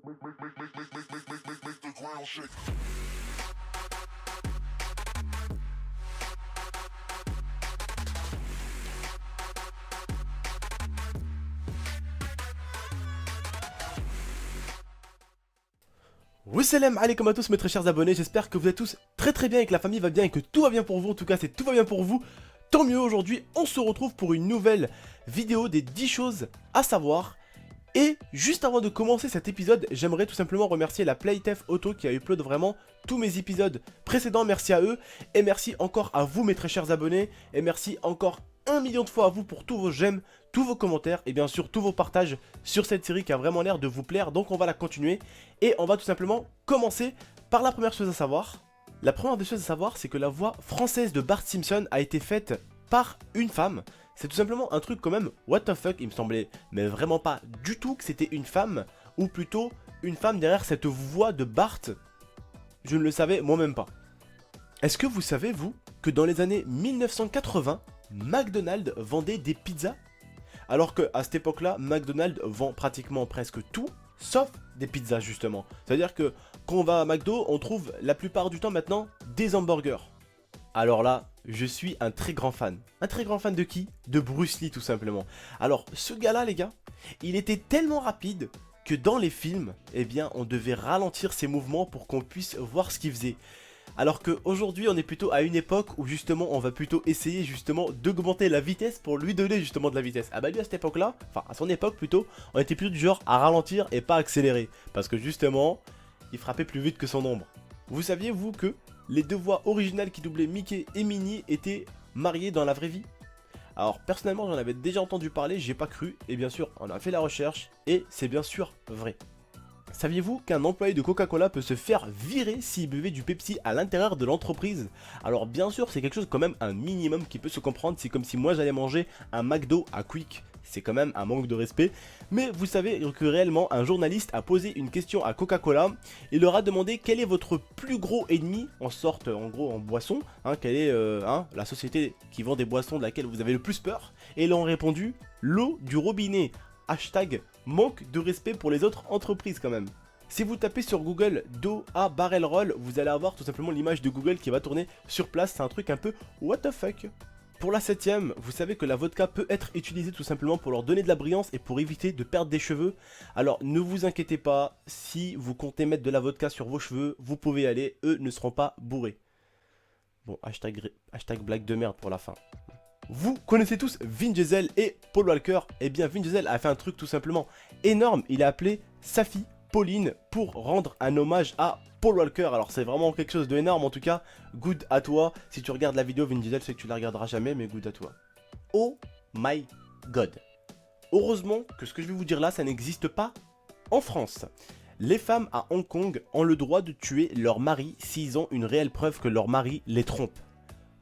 the ground shake. Wassalam alaikum à tous mes très chers abonnés, j'espère que vous êtes tous très bien et que la famille va bien et que tout va bien pour vous. En tout cas, c'est tout va bien pour vous, tant mieux. Aujourd'hui, on se retrouve pour une nouvelle vidéo des 10 choses à savoir. Et juste avant de commencer cet épisode, j'aimerais tout simplement remercier la Playtef Auto qui a upload vraiment tous mes épisodes précédents. Merci à eux et merci encore à vous mes très chers abonnés. Et merci encore 1 million de fois à vous pour tous vos j'aime, tous vos commentaires et bien sûr tous vos partages sur cette série qui a vraiment l'air de vous plaire. Donc on va la continuer et on va tout simplement commencer par la première chose à savoir. La première des choses à savoir, c'est que la voix française de Bart Simpson a été faite par une femme. C'est tout simplement un truc quand même what the fuck, il me semblait, mais vraiment pas du tout que c'était une femme, ou plutôt une femme derrière cette voix de Bart. Je ne le savais moi-même pas. Est-ce que vous savez, vous, que dans les années 1980, McDonald's vendait des pizzas? Alors qu'à cette époque-là, McDonald's vend pratiquement presque tout, sauf des pizzas justement. C'est-à-dire que quand on va à McDo, on trouve la plupart du temps maintenant des hamburgers. Alors là, je suis un très grand fan. Un très grand fan de qui? De Bruce Lee tout simplement. Alors ce gars-là les gars, il était tellement rapide que dans les films, eh bien on devait ralentir ses mouvements pour qu'on puisse voir ce qu'il faisait. Alors qu'aujourd'hui on est plutôt à une époque où justement on va plutôt essayer justement d'augmenter la vitesse pour lui donner justement de la vitesse. Ah bah lui à cette époque là, enfin à son époque plutôt, on était plutôt du genre à ralentir et pas accélérer. Parce que justement, il frappait plus vite que son ombre. Vous saviez vous que les deux voix originales qui doublaient Mickey et Minnie étaient mariées dans la vraie vie? Alors personnellement j'en avais déjà entendu parler, j'ai pas cru, et bien sûr on a fait la recherche, et c'est bien sûr vrai. Saviez-vous qu'un employé de Coca-Cola peut se faire virer s'il buvait du Pepsi à l'intérieur de l'entreprise? Alors bien sûr c'est quelque chose quand même un minimum qui peut se comprendre, c'est comme si moi j'allais manger un McDo à Quick. C'est quand même un manque de respect. Mais vous savez que réellement un journaliste a posé une question à Coca-Cola. Il leur a demandé quel est votre plus gros ennemi, en sorte en gros en boisson, quelle est la société qui vend des boissons de laquelle vous avez le plus peur. Et ils ont répondu l'eau du robinet. Hashtag manque de respect pour les autres entreprises quand même. Si vous tapez sur Google DOA Barrel Roll, vous allez avoir tout simplement l'image de Google qui va tourner sur place. C'est un truc un peu what the fuck. Pour la 7ème, vous savez que la vodka peut être utilisée tout simplement pour leur donner de la brillance et pour éviter de perdre des cheveux. Alors ne vous inquiétez pas, si vous comptez mettre de la vodka sur vos cheveux, vous pouvez y aller, eux ne seront pas bourrés. Bon, hashtag blague de merde pour la fin. Vous connaissez tous Vin Diesel et Paul Walker. Eh bien Vin Diesel a fait un truc tout simplement énorme, il a appelé sa fille Pauline pour rendre un hommage à Paul Walker. Alors c'est vraiment quelque chose d'énorme en tout cas, good à toi. Si tu regardes la vidéo Vin Diesel, c'est que tu la regarderas jamais, mais good à toi. Oh my god. Heureusement que ce que je vais vous dire là, ça n'existe pas en France. Les femmes à Hong Kong ont le droit de tuer leur mari s'ils ont une réelle preuve que leur mari les trompe.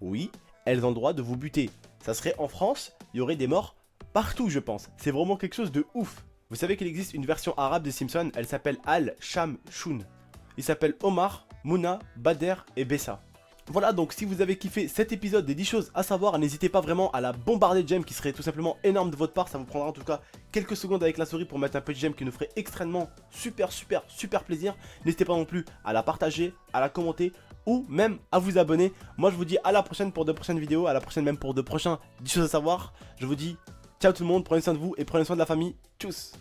Oui, elles ont le droit de vous buter. Ça serait en France, il y aurait des morts partout je pense. C'est vraiment quelque chose de ouf. Vous savez qu'il existe une version arabe des Simpsons, elle s'appelle Al Sham Shun. Il s'appelle Omar, Mouna, Bader et Bessa. Voilà, donc si vous avez kiffé cet épisode des 10 choses à savoir, n'hésitez pas vraiment à la bombarder de j'aime qui serait tout simplement énorme de votre part. Ça vous prendra en tout cas quelques secondes avec la souris pour mettre un petit j'aime qui nous ferait extrêmement super plaisir. N'hésitez pas non plus à la partager, à la commenter ou même à vous abonner. Moi je vous dis à la prochaine pour de prochaines vidéos, à la prochaine même pour de prochains 10 choses à savoir. Je vous dis ciao tout le monde, prenez soin de vous et prenez soin de la famille. Tchuss.